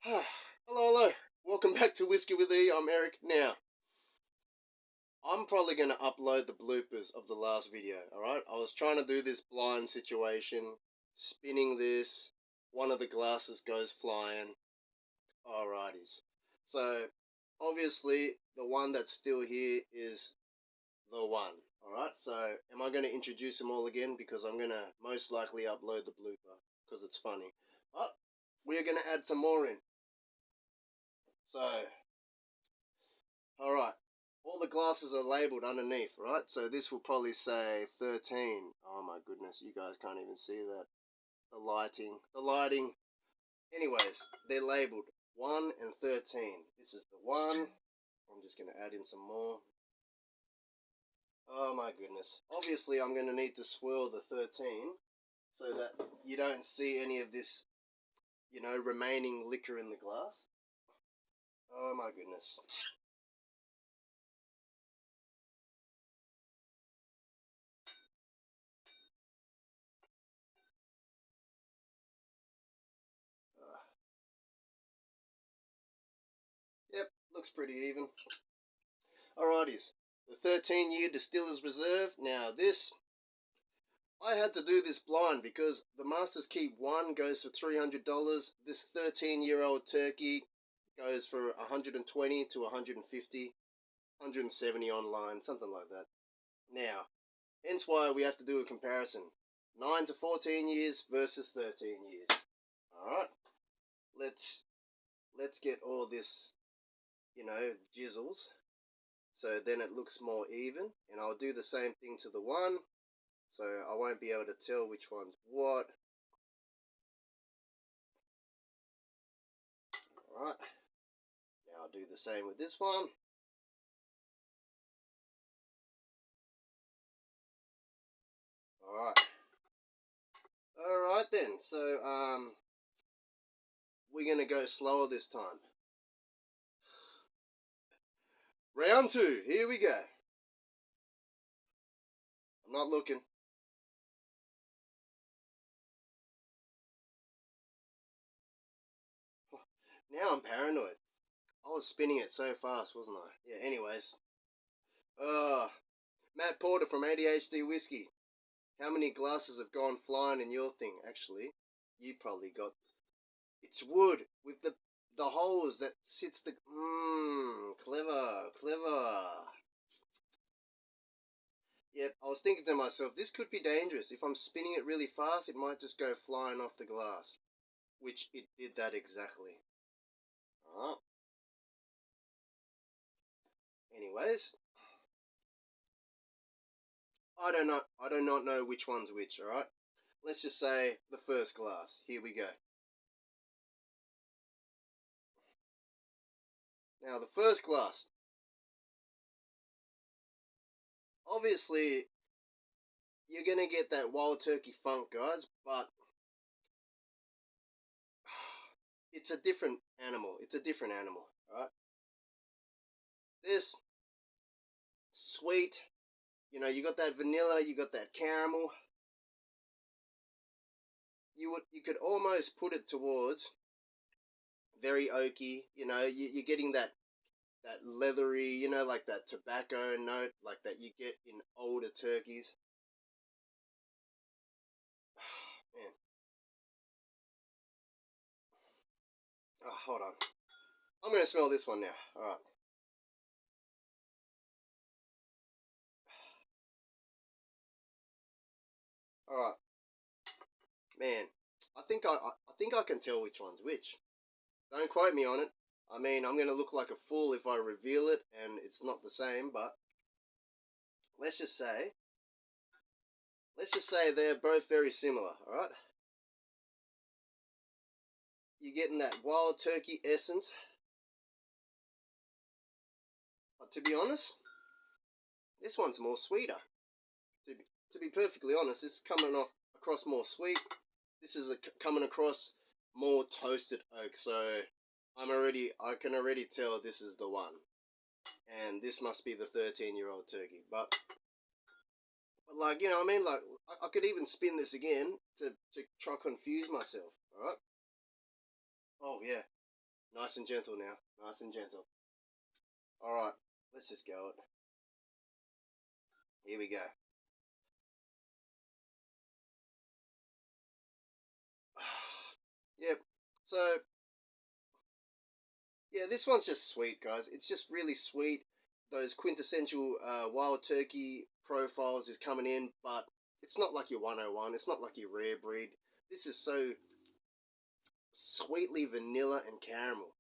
Hello, hello. Welcome back to Whiskey with E. I'm Eric. Now, I'm probably going to upload the bloopers of the last video, alright? I was trying to do this blind situation, spinning this, one of the glasses goes flying. Alrighties. So, obviously, the one that's still here is the one, alright? So, am I going to introduce them all again? Because I'm going to most likely upload the blooper, because it's funny. But, we're going to add some more in. So, alright, all the glasses are labelled underneath, right? So this will probably say 13. Oh my goodness, you guys can't even see that. The lighting. Anyways, they're labelled 1 and 13. This is the 1. I'm just going to add in some more. Oh my goodness. Obviously, I'm going to need to swirl the 13 so that you don't see any of this, remaining liquor in the glass. Oh my goodness. Yep, looks pretty even. Alrighties, the 13-year Distillers Reserve. Now this, I had to do this blind because the Master's Keep 1 goes for $300. This 13-year-old turkey goes for 120 to 150, 170 online, something like that. Now, hence why we have to do a comparison. 9 to 14 years versus 13 years. Alright, let's get all this, jizzles. So then it looks more even, and I'll do the same thing to the one, so I won't be able to tell which one's what. Alright, now I'll do the same with this one. Alright then, so we're gonna go slower this time. Round 2, here we go. I'm not looking. Now I'm paranoid. I was spinning it so fast, wasn't I? Yeah, anyways. Matt Porter from ADHD Whiskey. How many glasses have gone flying in your thing? Actually, you probably got... It's wood with the holes that sits the... Clever. Yep, I was thinking to myself, this could be dangerous. If I'm spinning it really fast, it might just go flying off the glass. Which it did that exactly. Alright. Anyways, I do not know which one's which, alright? Let's just say the first glass. Here we go. Now, the first glass. Obviously, you're going to get that wild turkey funk, guys, but it's a different animal. Right? This, sweet, you got that vanilla, you got that caramel. You could almost put it towards very oaky, you're getting that leathery, like that tobacco note, like that you get in older turkeys. Man. Oh, hold on. I'm going to smell this one now. Alright. Alright. Man, I think I can tell which one's which. Don't quote me on it. I mean, I'm going to look like a fool if I reveal it and it's not the same, but let's just say they're both very similar, alright? You're getting that wild turkey essence. But to be honest, this one's more sweeter. To be perfectly honest, it's coming across more sweet. This is coming across more toasted oak, so I can already tell this is the one. And this must be the 13-year-old turkey. But like, I mean? Like, I could even spin this again to try confuse myself, alright? Oh, yeah. Nice and gentle now. Nice and gentle. Alright, let's just go it. Here we go. Yep. So, yeah, this one's just sweet, guys. It's just really sweet. Those quintessential wild turkey profiles is coming in, but it's not like your 101. It's not like your rare breed. This is so sweetly vanilla and caramel.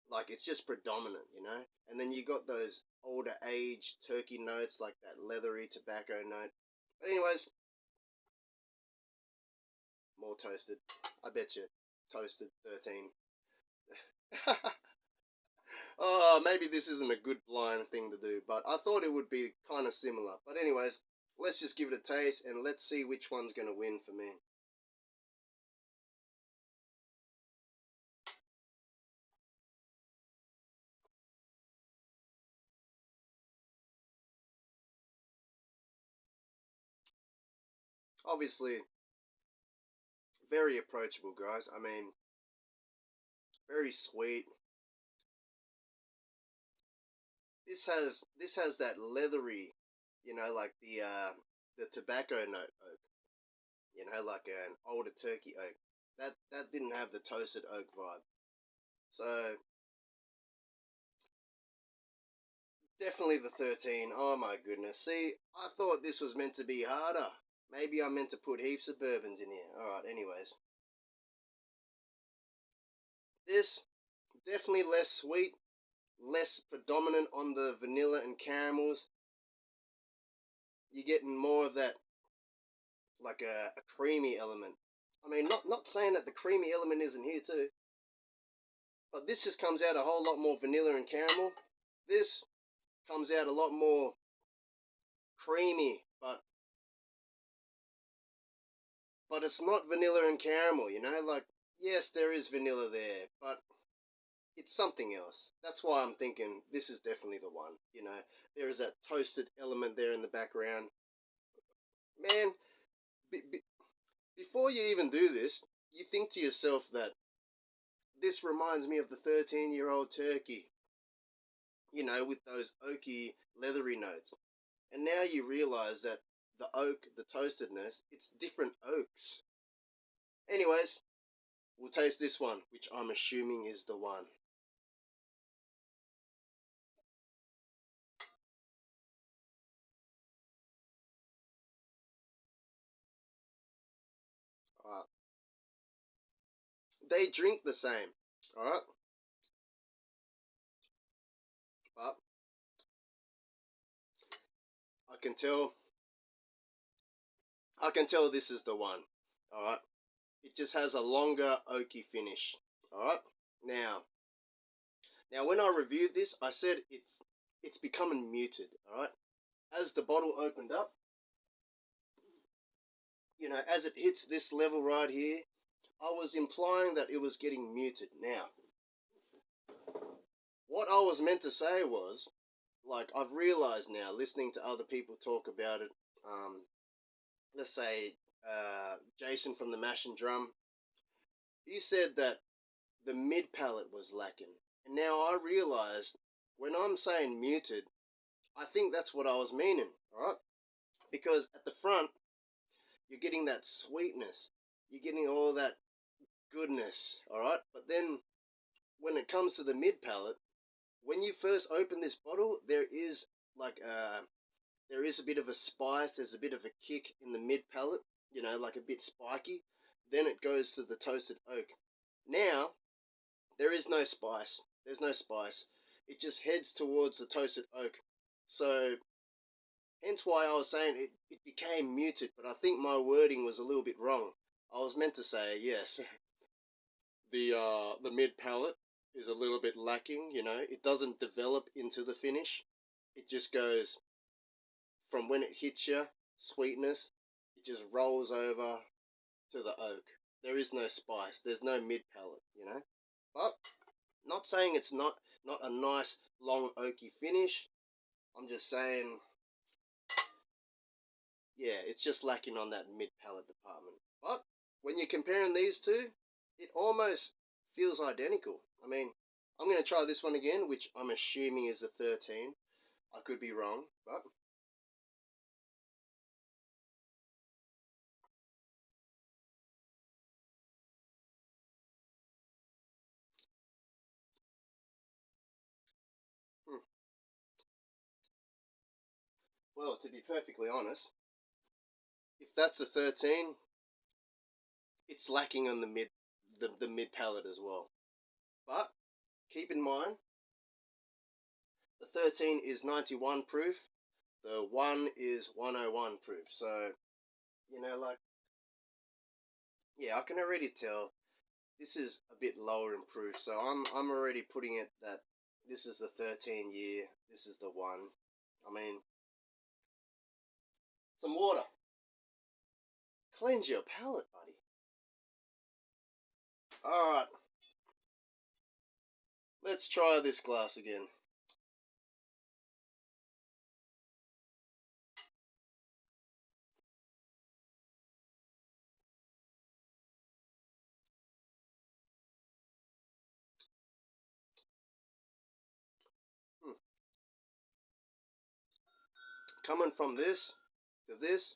Like, it's just predominant, you know? And then you got those older age turkey notes, like that leathery tobacco note. But anyways, more toasted. I bet you toasted 13. Oh, maybe this isn't a good blind thing to do, but I thought it would be kind of similar. But anyways, let's just give it a taste and let's see which one's going to win for me. Obviously, very approachable, guys. I mean, very sweet. This has that leathery, you know, like the tobacco note oak, you know, like an older turkey oak. That didn't have the toasted oak vibe. So definitely the 13. Oh my goodness. See, I thought this was meant to be harder. Maybe I meant to put heaps of bourbons in here. Alright, anyways. This, definitely less sweet, less predominant on the vanilla and caramels. You're getting more of that, like a creamy element. I mean, not saying that the creamy element isn't here too, but this just comes out a whole lot more vanilla and caramel. This comes out a lot more creamy, but it's not vanilla and caramel, you know? Like, yes, there is vanilla there, but it's something else. That's why I'm thinking this is definitely the one, you know? There is that toasted element there in the background. Man, before you even do this, you think to yourself that this reminds me of the 13-year-old turkey, you know, with those oaky, leathery notes. And now you realize that the oak, the toastedness, it's different oaks. Anyways, we'll taste this one, which I'm assuming is the one. Alright. They drink the same, alright? But I can tell this is the one. Alright. It just has a longer oaky finish. Alright. Now when I reviewed this, I said it's becoming muted. Alright. As the bottle opened up, you know, as it hits this level right here, I was implying that it was getting muted. Now, what I was meant to say was, like, I've realized now, listening to other people talk about it, let's say Jason from the Mash and Drum, he said that the mid palate was lacking. And now I realized when I'm saying muted, I think that's what I was meaning, alright? Because at the front, you're getting that sweetness, you're getting all that goodness, alright? But then when it comes to the mid palate, when you first open this bottle, there is like there is a bit of a spice, there's a bit of a kick in the mid palate, you know, like a bit spiky. Then it goes to the toasted oak. Now, there is no spice. There's no spice. It just heads towards the toasted oak. So, hence why I was saying it became muted, but I think my wording was a little bit wrong. I was meant to say, yes, the mid palate is a little bit lacking, you know. It doesn't develop into the finish. It just goes from when it hits you, sweetness, it just rolls over to the oak. There is no spice. There's no mid palate, you know. But not saying it's not a nice long oaky finish. I'm just saying, yeah, it's just lacking on that mid palate department. But when you're comparing these two, it almost feels identical. I mean, I'm going to try this one again, which I'm assuming is a 13. I could be wrong, but... Well, to be perfectly honest, if that's a 13, it's lacking on the mid palate as well. But keep in mind, the 13 is 91 proof, the 1 is 101 proof. So, you know, like, yeah, I can already tell this is a bit lower in proof. So I'm already putting it that this is the 13 year, this is the 1. I mean, some water. Cleanse your palate, buddy. Alright, let's try this glass again. Coming from this to this,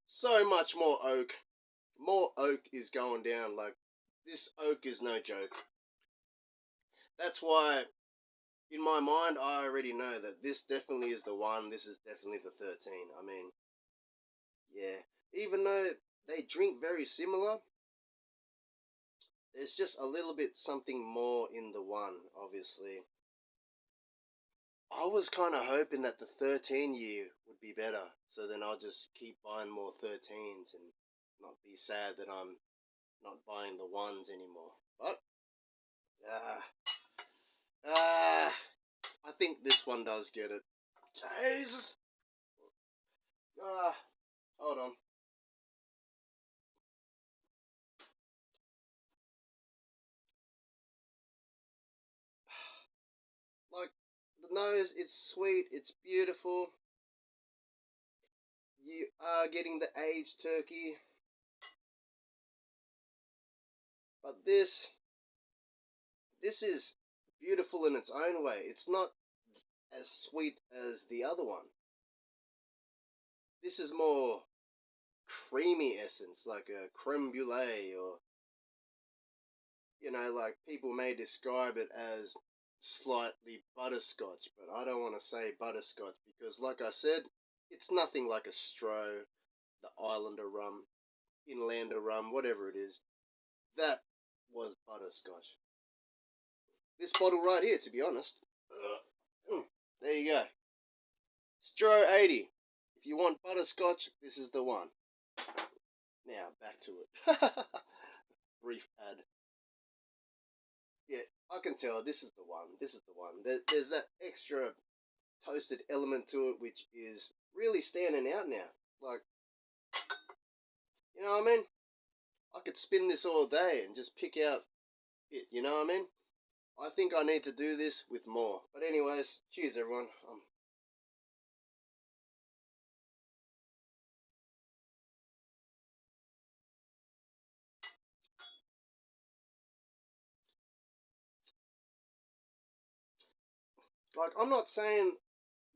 so much more oak. More oak is going down. Like, this oak is no joke. That's why, in my mind, I already know that this definitely is the 1. This is definitely the 13. I mean, yeah. Even though they drink very similar, there's just a little bit something more in the 1, obviously. I was kind of hoping that the 13 year would be better, so then I'll just keep buying more 13s and not be sad that I'm not buying the 1s anymore. But, I think this one does get it. Jesus! Hold on. Like, the nose, it's sweet, it's beautiful. You are getting the aged turkey. But this is beautiful in its own way. It's not as sweet as the other one. This is more creamy essence, like a creme brulee, or, you know, like people may describe it as slightly butterscotch, but I don't want to say butterscotch because, like I said, it's nothing like a Stroh, the Islander rum, Inlander rum, whatever it is. That was butterscotch. This bottle right here, to be honest. There you go. Stroh 80. If you want butterscotch, this is the one. Now, back to it. Brief ad. Yeah, I can tell this is the one. This is the one. There's that extra toasted element to it, which is really standing out now. Like, you know what I mean? I could spin this all day and just pick out it, you know what I mean? I think I need to do this with more. But anyways, cheers everyone. Like, I'm not saying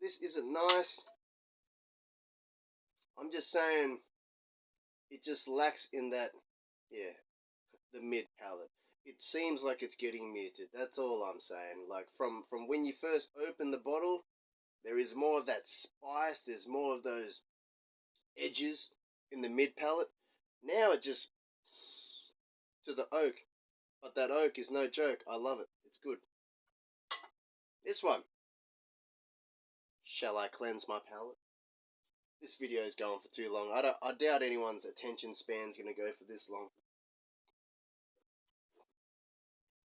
this isn't nice. I'm just saying it just lacks in that, yeah, the mid palate. It seems like it's getting muted. That's all I'm saying. Like, from when you first open the bottle, there is more of that spice. There's more of those edges in the mid palate. Now it just to the oak, but that oak is no joke. I love it. It's good. This one. Shall I cleanse my palate? This video is going for too long. I doubt anyone's attention span's gonna go for this long.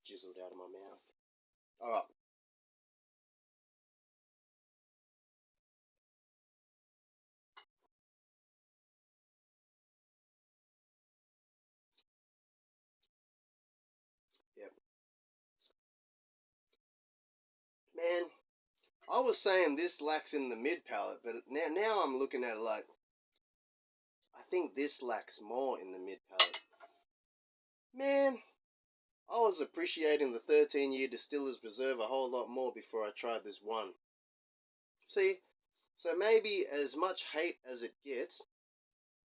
Jizzled out of my mouth. All right. Yep. Man, I was saying this lacks in the mid palate, but now I'm looking at it like I think this lacks more in the mid palate. Man, I was appreciating the 13-year Distillers Reserve a whole lot more before I tried this one. See, so maybe as much hate as it gets,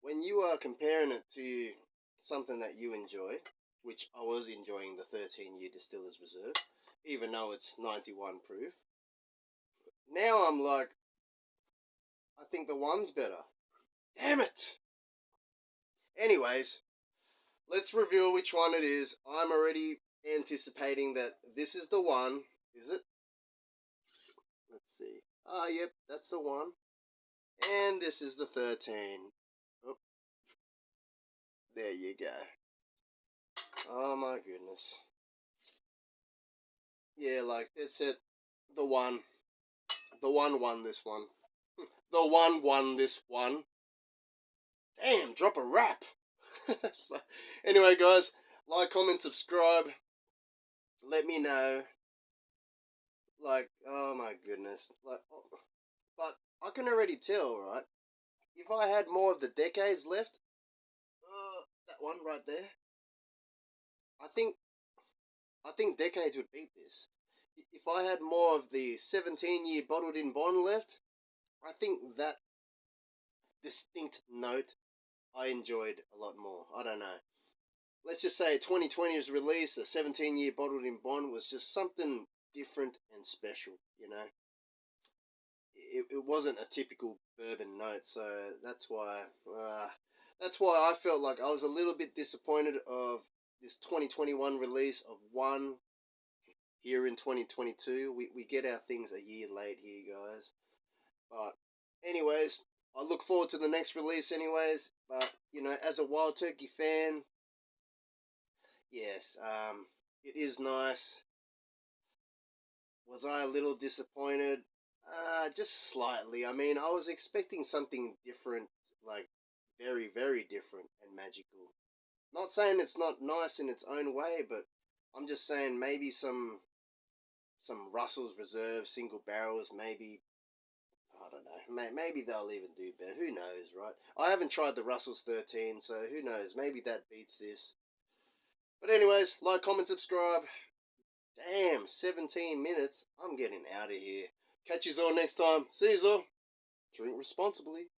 when you are comparing it to something that you enjoy, which I was enjoying the 13-year Distillers Reserve, even though it's 91 proof, now I'm like, I think the one's better. Damn it! Anyways, let's reveal which one it is. I'm already anticipating that this is the one. Is it? Let's see. Ah, yep, that's the one. And this is the 13. Oh, there you go. Oh my goodness. Yeah, like, that's it. The one. The one won this one. The one won this one. Damn, drop a rap. Anyway, guys, like, comment, subscribe. Let me know. Like, oh my goodness. Like, but I can already tell, right? If I had more of the decades left, that one right there, I think decades would beat this. If I had more of the 17-year bottled in bond left, I think that distinct note I enjoyed a lot more. I don't know. Let's just say 2020's release, the 17-year bottled in bond was just something different and special, you know. It wasn't a typical bourbon note, so that's why I felt like I was a little bit disappointed of this 2021 release of one here in 2022. We get our things a year late here, guys. But anyways, I look forward to the next release anyways. But, you know, as a Wild Turkey fan, yes, it is nice. Was I a little disappointed? Just slightly. I mean, I was expecting something different, like very, very different and magical. Not saying it's not nice in its own way, but I'm just saying maybe some Russell's Reserve single barrels, maybe, I don't know. Maybe they'll even do better. Who knows, right? I haven't tried the Russell's 13, so who knows? Maybe that beats this. But anyways, like, comment, subscribe. Damn, 17 minutes. I'm getting out of here. Catch you all next time. See you all. Drink responsibly.